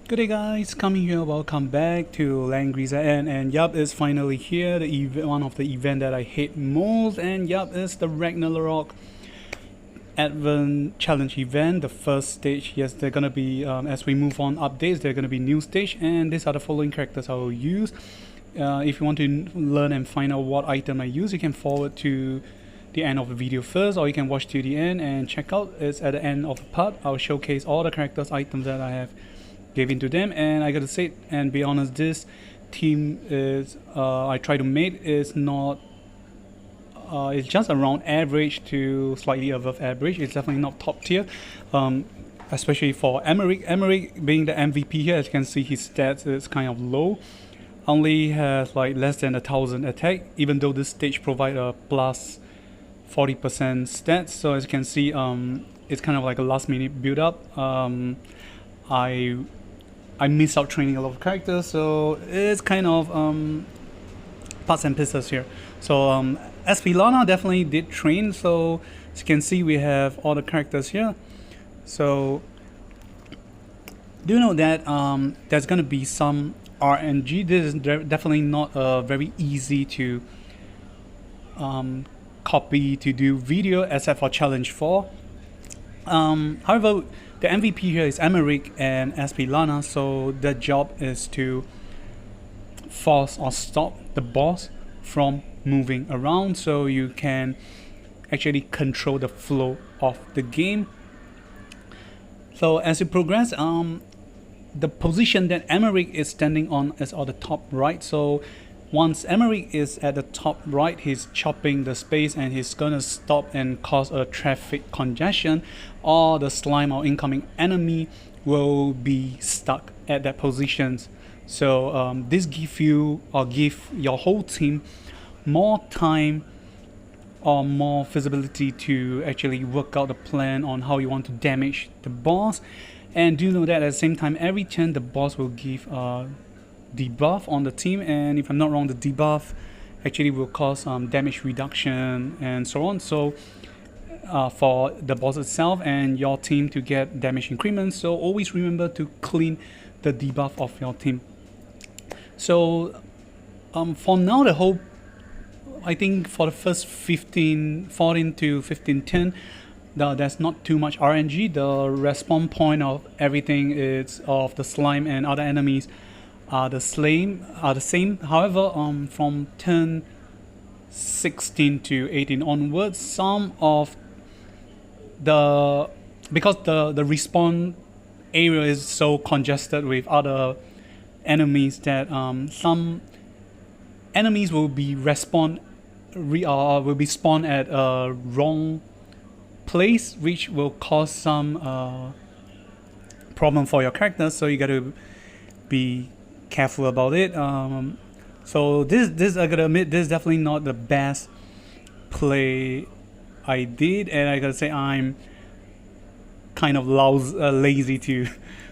Good day guys, coming here, welcome back to Langrisser and yup, it's finally here, one of the event that I hate most, and yup, it's the Ragnarok Advent Challenge event, the first stage. Yes, they're gonna be, as we move on updates, they're gonna be new stage, and these are the following characters I will use. If you want to learn and find out what item I use, you can forward to the end of the video first, or you can watch to the end and check out. It's at the end of the part. I'll showcase all the characters items that I have given to them, and I gotta say and be honest, this team is I try to make is not it's just around average to slightly above average. It's definitely not top tier, especially for Emmerich being the MVP here. As you can see, his stats is kind of low, only has like less than 1,000 attack, even though this stage provide a plus 40% stats. So as you can see, it's kind of like a last minute build up. I missed out training a lot of characters, so it's kind of parts and pieces here. So SP Lana definitely did train, so as you can see we have all the characters here. So do you know that there's gonna be some RNG. This is definitely not very easy to copy to do video except for challenge 4. However, the MVP here is Emmerich and SP Lana, so their job is to force or stop the boss from moving around, so you can actually control the flow of the game. So as you progress, the position that Emmerich is standing on is on the top right. So once Emmerich is at the top right, he's chopping the space and he's gonna stop and cause a traffic congestion. All the slime or incoming enemy will be stuck at that position. So this give you or give your whole team more time or more visibility to actually work out the plan on how you want to damage the boss. And do know that at the same time, every turn the boss will give debuff on the team, and if I'm not wrong, the debuff actually will cause damage reduction and so on. So for the boss itself and your team to get damage increments, so always remember to clean the debuff of your team. So for now, the whole, I think for the first 14 to 15 turn, there's not too much RNG. The respawn point of everything is of the slime and other enemies are the same. However, from turn 16 to 18 onwards, some of because the respawn area is so congested with other enemies that some enemies will be spawned at a wrong place, which will cause some problem for your character. So you got to be careful about it. So this I gotta admit, this is definitely not the best play I did, and I gotta say I'm kind of lazy to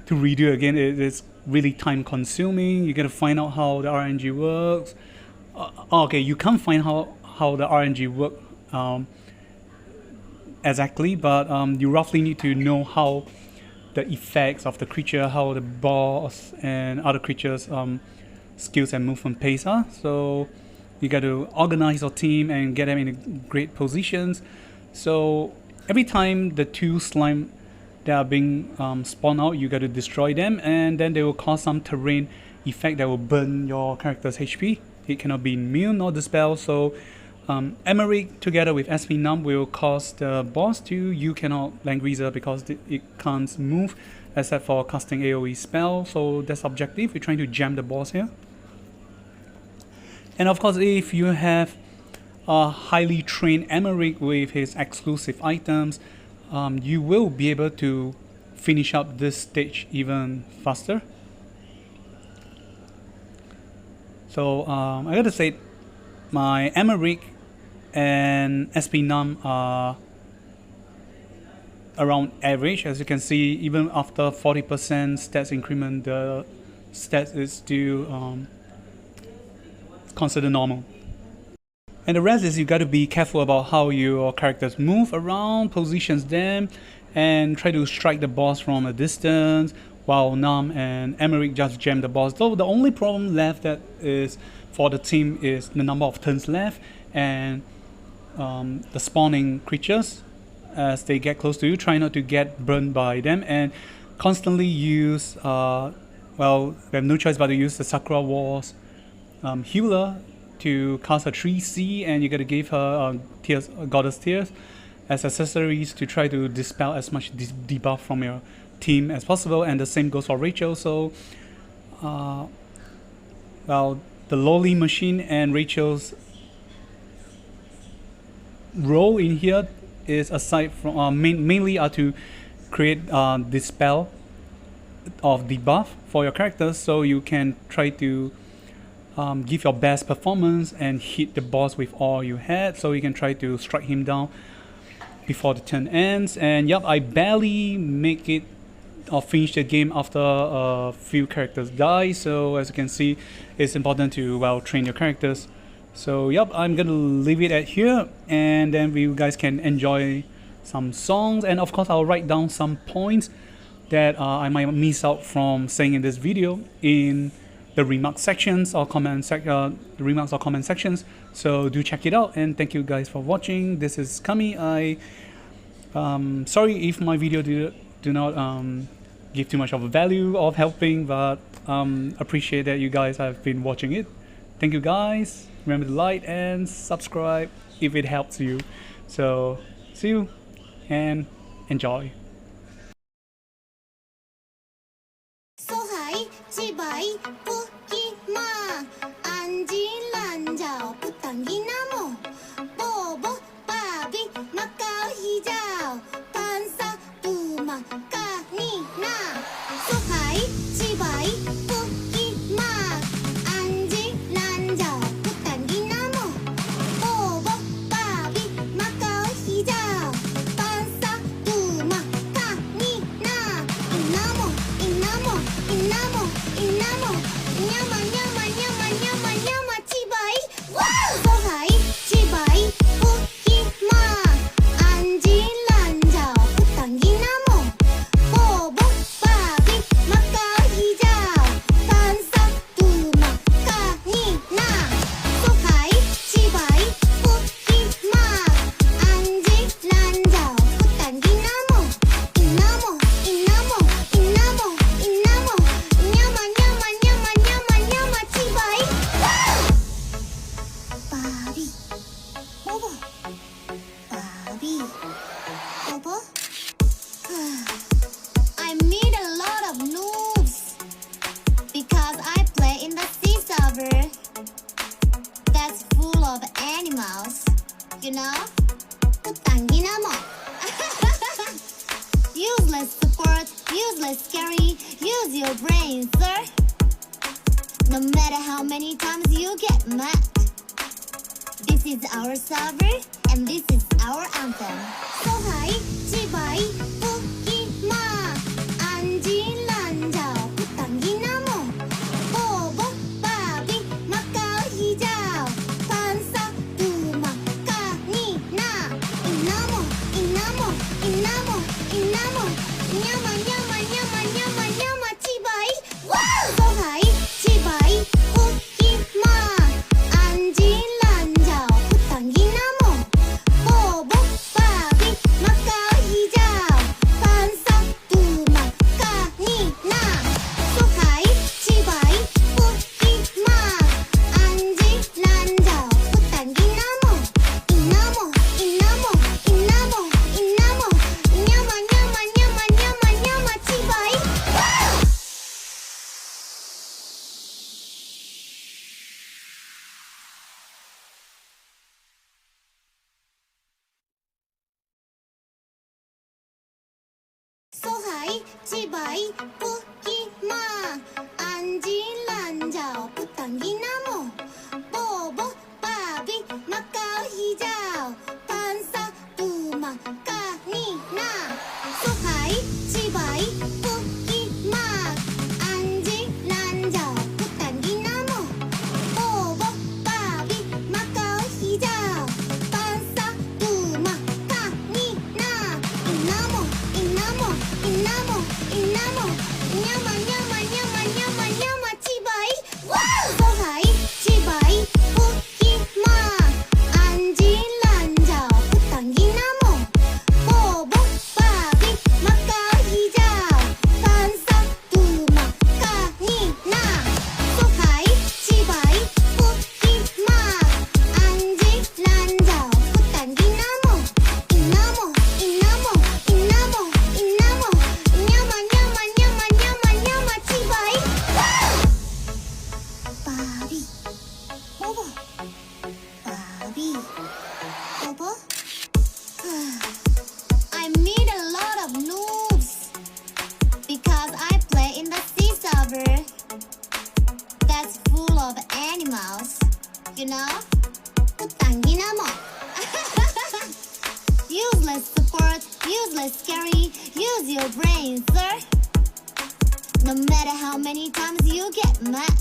redo again. It's really time consuming. You gotta find out how the RNG works. Okay, you can't find how the RNG work exactly, but you roughly need to know how the effects of the creature, how the boss and other creatures skills and movement pace are. So you got to organize your team and get them in great positions. So every time the two slime that are being spawned out, you got to destroy them, and then they will cause some terrain effect that will burn your character's HP. It cannot be immune or dispel. So Emmerich together with SP Num will cause the boss to, you cannot Langrisser because it can't move except for casting AoE spell. So that's objective. We're trying to jam the boss here. And of course, if you have a highly trained Emmerich with his exclusive items, you will be able to finish up this stage even faster. So I gotta say, my Emmerich and SP Num are around average. As you can see, even after 40% stats increment, the stats is still considered normal. And the rest is you got to be careful about how your characters move around, positions them, and try to strike the boss from a distance. while Nam and Emmerich just jam the boss. So the only problem left that is for the team is the number of turns left and the spawning creatures. As they get close to you, try not to get burned by them, and constantly use well, we have no choice but to use the Sakura Wars healer to cast a 3C, and you gotta give her tears, Goddess Tears as accessories to try to dispel as much debuff from your team as possible. And the same goes for Rachel. So well, the lowly machine and Rachel's role in here is, aside from mainly are to create dispel of debuff for your characters, so you can try to give your best performance and hit the boss with all you had, so you can try to strike him down before the turn ends. And yep, I barely make it or finish the game after a few characters die. So as you can see, it's important to well train your characters. So yep, I'm gonna leave it at here, and then you guys can enjoy some songs, and of course I'll write down some points that I might miss out from saying in this video in the remark sections or comment remarks or comment sections. So do check it out, and thank you guys for watching. This is Kami. I sorry if my video do not give too much of a value of helping, but appreciate that you guys have been watching it. Thank you guys. Remember to like and subscribe if it helps you. So see you and enjoy. I meet a lot of noobs because I play in the sea server that's full of animals, you know? Useless support, useless scary, use your brain, sir. No matter how many times you get mad. This is our server, and this is our anthem. So high, chibai, puki ma, anji lanjao, putangi namo, bobo, babi, makau hijau, pansa, duma, kani na, inamo, inamo, inamo, inamo, nyama, nyama, nyama, nyama, nyama, chibai. Wow! So high, chibai, puki ma, anji lanjao, putangi namo, bobo, babi, makau hijau, pansa, duma, kani na. So high, chibai, puki ma, anji lanjao, putangi namo, inamo, inamo, inamo, inamo, nyama, nyama, nyama, nyama, nyama, chibai. Wow! So high, chibai, puki ma, anji lanjao, putangi namo, bobo, babi, makau hijau, pansa, duma, kani na. So high, chibai, puki ma, anji lanjao, putangi namo, bobo, babi, makau hijau, pansa, duma, kani na. Inamo, inamo, inamo, inamo, server that's full of animals, you know? 당기나 뭐. Useless support, useless carry, use your brain, sir. No matter how many times you get mad,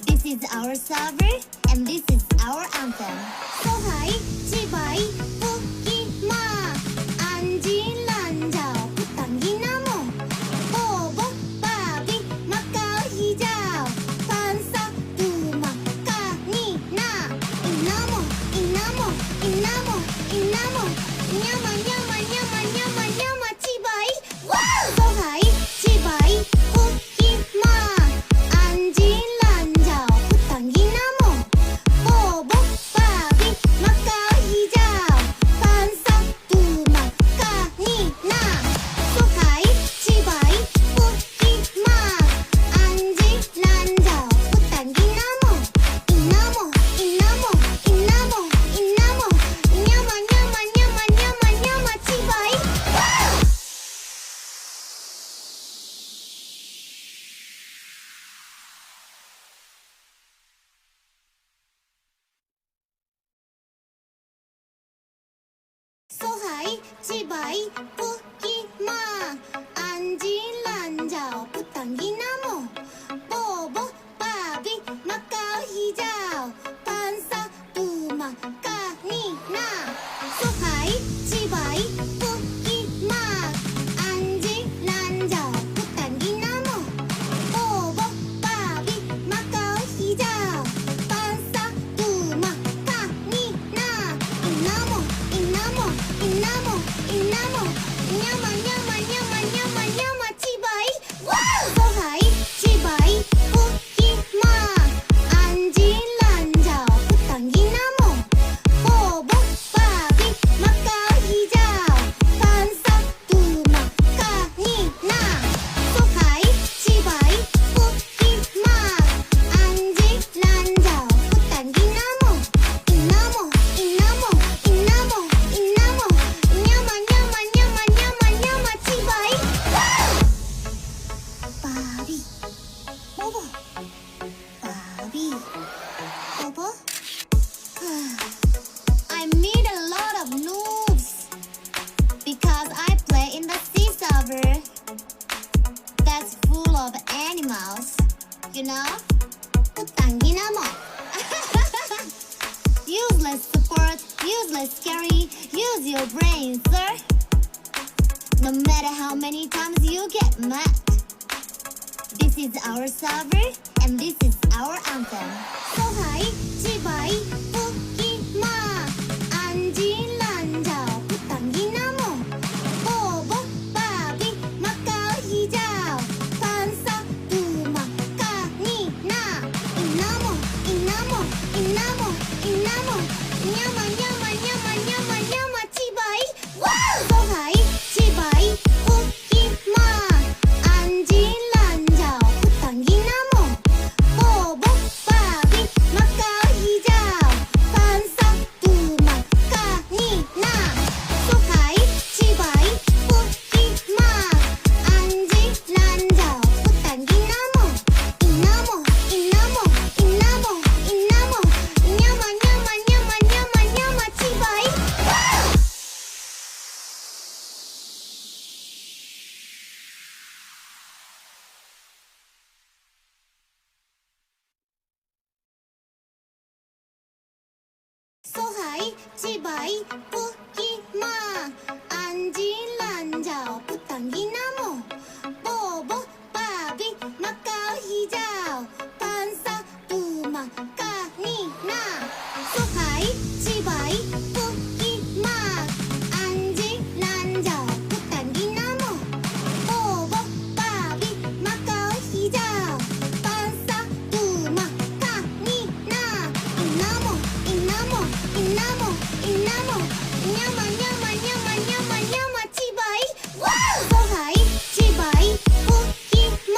this is our server and this is our anthem. So high, 지바이, 웃기마, 안질란자, 부당기나무, 보보, 바비, 마카오, 히자오, 반사, 두마, 까니나, 이나무, 이나무, 이나무, 이나무, 냐마, 냐마, 냐마, 냐마, 냐마, 지바이, 와우! So high, 지바이, 웃기마, 안질란자, 부당기나무, 보보, 바비, 마카오, 히자오, 반사, 두마, 까니나. So high, 지바이, 웃기마, 안질란자, 부당기나무, 이나무, 이나무, 이나무, 이나무, 냐마, 냐마, 냐마, 냐마, 냐마, 지바이, 와우! So high, 지바이, 웃기마, 안질란자, 부당기나무, 보보, 바비, 마카오, 히자오, 반사, 두마, 까니나. So high, 지바이, 웃기마, 안질란자, 부당기나무, 보보, 바비, 마카오, 히자오, 반사, 두마, 까니나. 이나무, 이나무, 이나무, 이나무, 냐마, 냐마, 냐마, 냐마, 냐마, 지바이, 와우! So high, 지바이, 웃기마, 안질란자, 부당기나무, 보보, 바비, 마카오, 히자오, 반사, 두마, 까니나. So high, 지바이, 웃기마, 안질란자, 부당기나무, 이나무, 이나무, 이나무, 이나무, 냐마, 냐마, 냐마, 냐마, 냐마, 지바이, 와우! 바비, 보보, 바비, 보보. I meet a lot of noobs because I play in the sea server that's full of animals, you know? 당기나 뭐. Useless support, useless carry, use your brain, sir. No matter how many times you get mad, this is our server and this is our anthem. So high, 지바이, 웃기마, 안질란자, 부당기나무, 보보, 바비, 마카오, 히자오, 반사, 두마, 까니나. 이나무, 이나무, 이나무, 이나무, 냐마, 냐마, 냐마, 냐마, 냐마, 지바이, 와우! So high, 지바이, 웃기마, 안질란자, 부당기나무, 보보, 바비, 마카오, 히자오, 반사, 두마, 까니나. So high, 지바이, 웃기마, 안질란자, 부당기나무, 이나무, 이나무, 이나무, 이나무, 냐마, 냐마, 냐마, 냐마, 냐마, 지바이, 와우! So high, 지바이, 웃기마, 안질란자, 부당기나무, 보보, 바비, 마카오, 히자오, 반사, 두마, 까니나. So high, 지바이, 웃기마, 안질란자, 부당기나무, 보보, 바비, 마카오, 히자오, 반사, 두마, 까니나. 이나무, 이나무, 이나무, 이나무, 냐마, 냐마, 냐마, 냐마, 냐마, 지바이, 와우! So high, 지바이, 웃기마,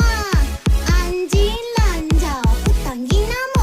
안질란자, 부당기나무,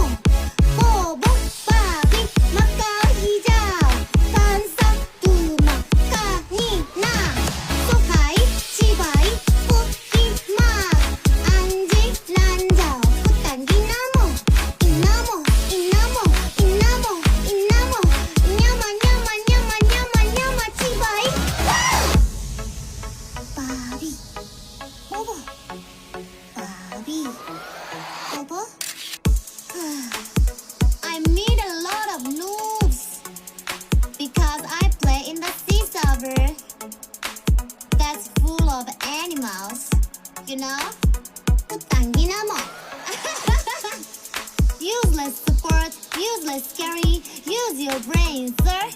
당기나 뭐 Useless support, useless scary. Use your brain, sir.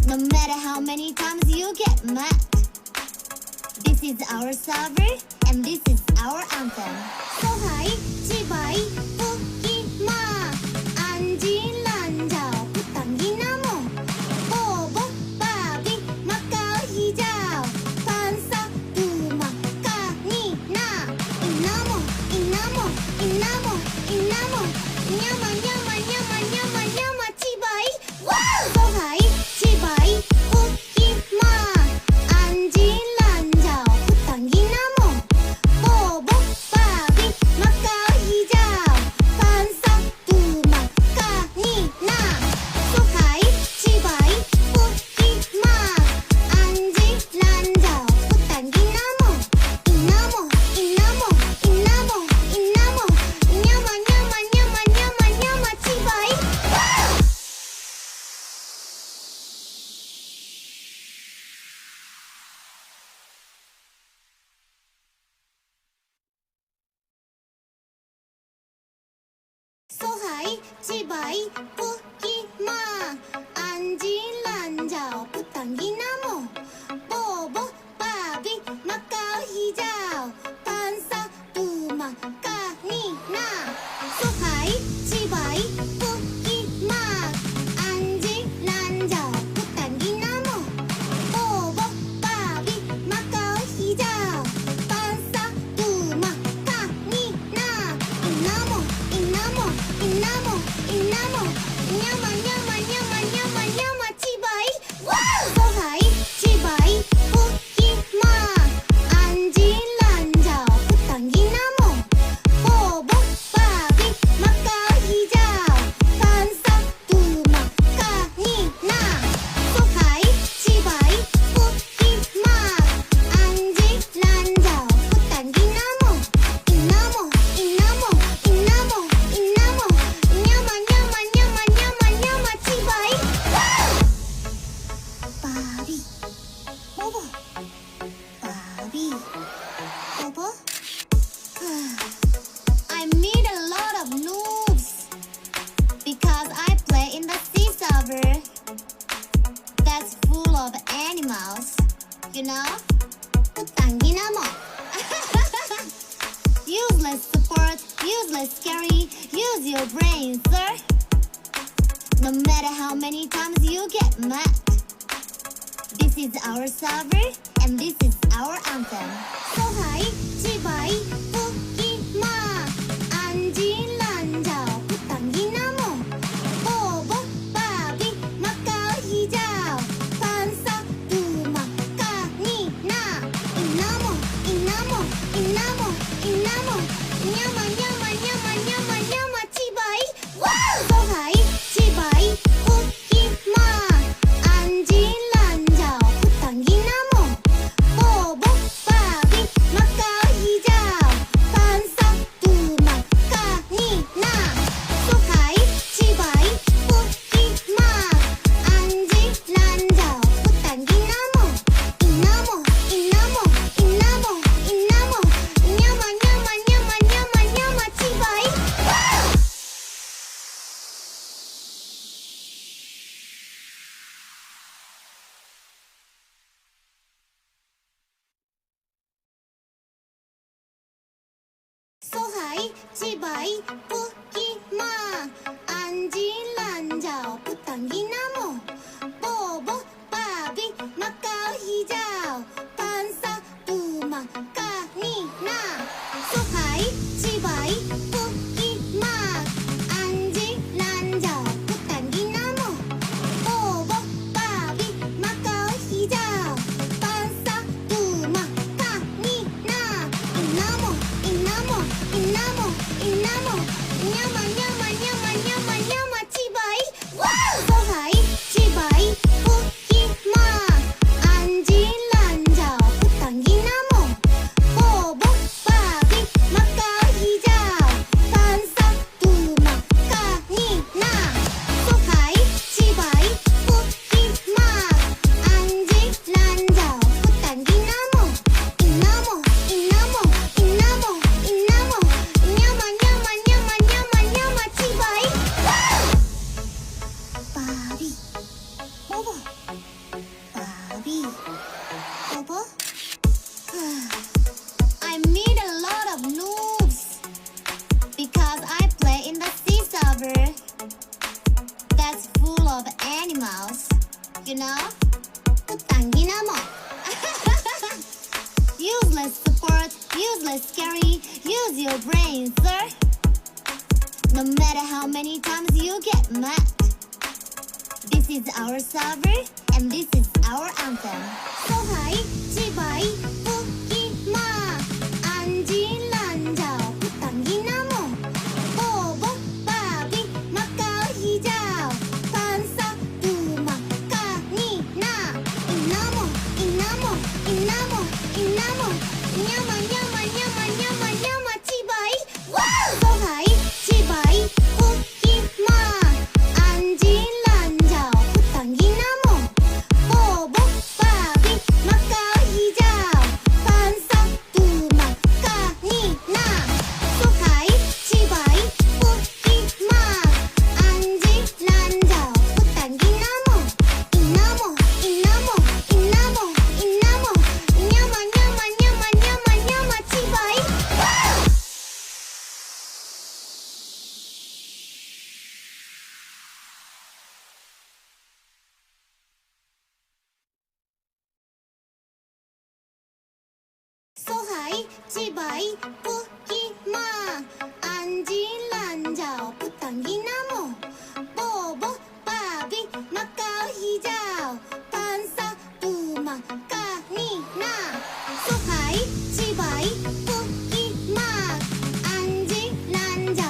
No matter how many times you get mad. This is our server, and this is our anthem. So high, 지바이, 웃기마. 안질란자오, 부당기나모. 보보, 바비, 마카오, 히자오. 반사, 두마, 까니나. 이나모, 이나모, 이나모, 이나모. 냐마, 냐마, 냐마, 냐마, 냐마, 지바이. So high, 지바이, 웃기마. 안질란자오, 부당기나모. 보보, 바비, 마카오, 히자오. 반사, 두마, 까니나. So high, 지바이, 웃기마. 안질란자오, 부당기나모. 이나모, 이나모, 이나모, 이나모. 냐마, 냐마, 냐마, 냐마, 냐마, 지바이. So high, 지바이, 웃기마. 안질란자오, 부당기나모. 보보, 바비, 마카오, 히자오. 반사, 두마, 까니나. So high, 지바이, 웃기마. 안질란자오, 부당기나모. 보보, 바비, 마카오, 히자오. 반사, 두마, 까니나. 이나모, 이나모, 이나모, 이나모. 냐마, 냐마, 냐마, 냐마, 냐마, 지바이. So high, 지바이, 웃기마. 안질란자오, 부당기나모. 보보, 바비, 마카오, 히자오. 반사, 두마, 까니나. So high, 지바이, 웃기마. 안질란자오, 부당기나모. 이나모, 이나모, 이나모, 이나모. 냐마, 냐마, 냐마, 냐마, 냐마, 지바이. 바비, 보보, 바비, 보보. I meet a lot of noobs because I play in the sea server that's full of animals, you know? 당기나모. Useless support, useless scary. Use your brain, sir. No matter how many times you get mad. This is our server, and this is our anthem. So high, 지바이, 웃기마. 안질란자오, 부당기나모. 보보, 바비, 마카오, 히자오. 반사, 두마, 까니나. 이나모, 이나모, 이나모, 이나모. 냐마, 냐마, 냐마, 냐마, 냐마, 지바이. So high, 지바이, 웃기마. 안질란자오, 부당기나모. 보보, 바비, 마카오, 히자오. 반사, 두마, 까니나. So high, 지바이, 웃기마. 안질란자오, 부당기나모. 이나모, 이나모, 이나모, 이나모. 냐마, 냐마, 냐마, 냐마, 냐마, 지바이. So high, 지바이, 웃기마. 안질란자오, 부당기나모. 보보, 바비, 마카오, 히자오. 반사, 두마, 까니나. So high, 지바이, 웃기마. 안질란자오, 부당기나모. 보보, 바비, 마카오, 히자오. 반사, 두마, 까니나. 이나모, 이나모, 이나모, 이나모. 냐마, 냐마, 냐마, 냐마, 냐마, 지바이. So high, You know? 당기나 뭐. Useless support, useless scary. Use your brain, sir. No matter how many times you get mad. This is our server, and this is our anthem. So high, 지바이, 웃기마. 안질란자, 당기나무. 뽀뽀, 바비, 마카오, 히자오. 반사, 두마, 까니나. 이나무, 이나무, 이나무, 이나무. 냐마, 냐마, 냐마, 냐마, 냐마, 지바이. So high, 지바이, 웃기마. 안질란자, 당기나무. 뽀뽀, 바비, 마카오, 히자오. 반사, 두마, 까니나. So high, 지바이, 웃기마. 안질란자, 당기나무. 이나무, 이나무, 이나무, 이나무. 냐마, 냐마, 냐마, 냐마, 냐마, 지바이. So high, 지바이, 웃기마. 안질란자, 당기나무. 뽀뽀, 바비, 마카오, 히자오. 반사, 두마, 까니나. So high, 지바이, 웃기마. 안질란자,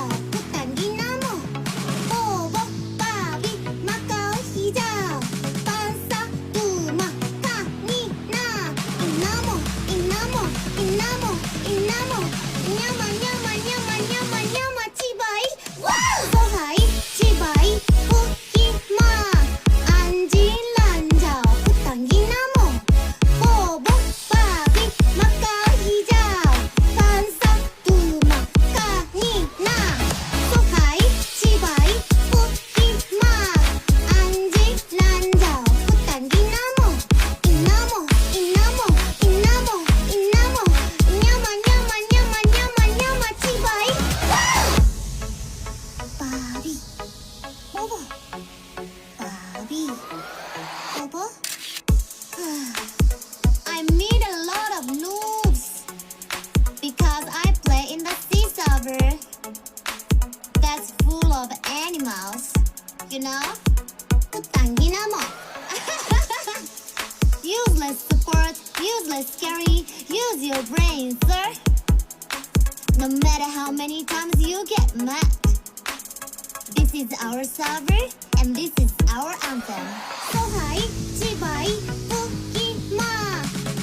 당기나무. 뽀뽀, 바비, 마카오, 히자오. 반사, 두마, 까니나. 이나무, 이나무, 이나무, 이나무. 냐마, 냐마, 냐마, 냐마, 냐마, 지바이. So high, 지바이, 웃기마. 안질란자, 당기나무. 뽀뽀, 바비, 마카오, 히자오. 반사, 두마, 까니나. So high, 지바이, 웃기마. 안질란자, 당기나무. 이나무, 이나무, 이나무, 이나무. 냐마, 냐마, 냐마, 냐마, 냐마, 지바이. 바비, 뽀뽀, 바비, 뽀뽀. I meet a lot of noobs because I play in the sea server that's full of animals, you know? 당기나무. Useless support, useless scary. Use your brain, sir. No matter how many times you get mad. This is our server, and this is our anthem. So high, 지바이, 웃기마.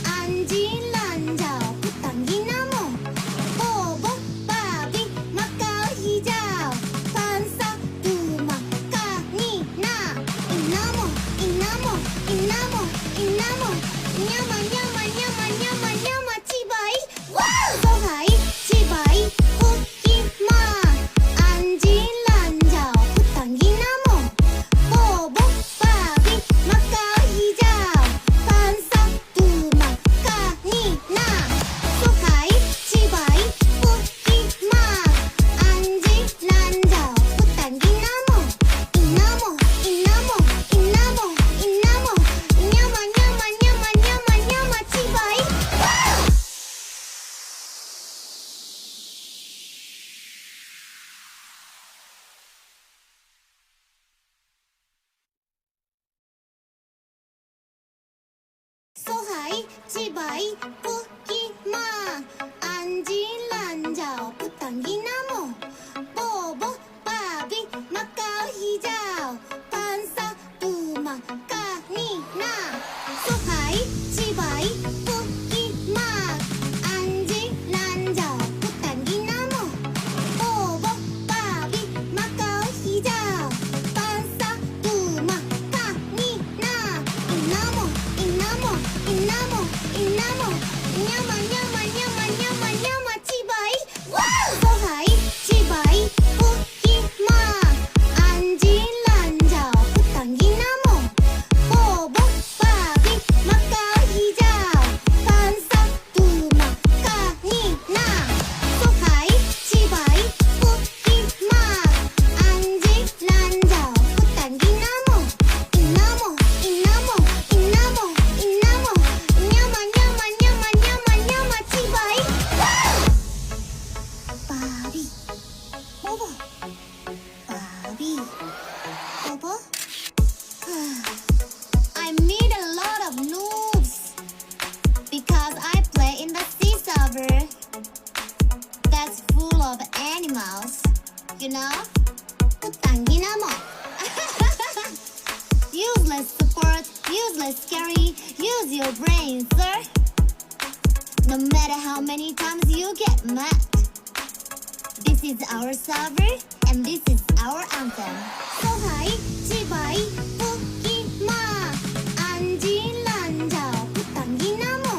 안질란자, 당기나무. 뽀뽀, 바비, 마카오, 히자오. 반사, 두마, 까니나. 이나무, 이나무, 이나무, 이나무. 냐마, 냐마, 냐마, 냐마, 냐마, 지바이. So high, 지바이, 웃기마. 안질란자, 당기나무. 뽀뽀, 바비, 마카오, 히자오. 반사, 두마, 까니나. So high, 지바이, 웃기마. 안질란자, 당기나무. 이나무, 이나무, 이나무, 이나무. 냐마, 냐마, 냐마, 냐마, 냐마, 지바이. So high, 지바이, 웃기마. 안질란자, 당기나무. 뽀뽀, 바비, 마카오, 히자오. 반사, 두마, 까니나. So high, 지바이, 웃기마. 안질란자, 당기나무. 뽀뽀, 바비, 마카오, 히자오. 반사, 두마, 까니나. 이나무, 이나무, 이나무, 이나무. of animals. You know? 당기나모. Useless support, useless scary. Use your brain, sir. No matter how many times you get mad. This is our server, and this is our anthem. So high, chibai, pukima. Anji, lanjao, putanginamo.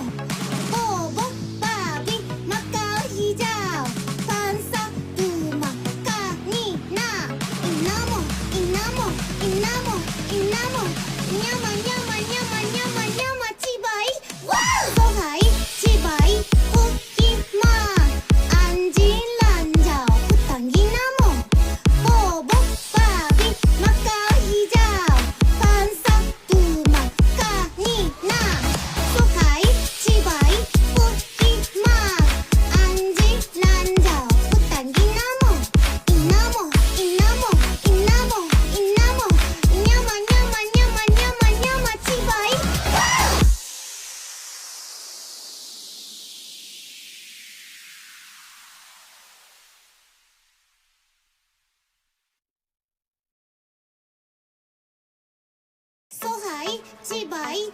Bobo, babi, makao, hijao. Pansa, tuma, kani, na. Inamo, inamo, inamo, inamo. Nyama, nyama, nyama, nyama, nyama, chibai. Wow! So high, chibai, pukima. Anji, lanjao, putanginamo. Bobo, babi, makao, hijao. Pansa, tuma, kani, na. So high, chibai, pukima. Anji, lanjao, putanginamo. Inamo, inamo, inamo, inamo. Nyama, nyama, nyama, nyama, nyama, chibai. Wow! So high, chibai,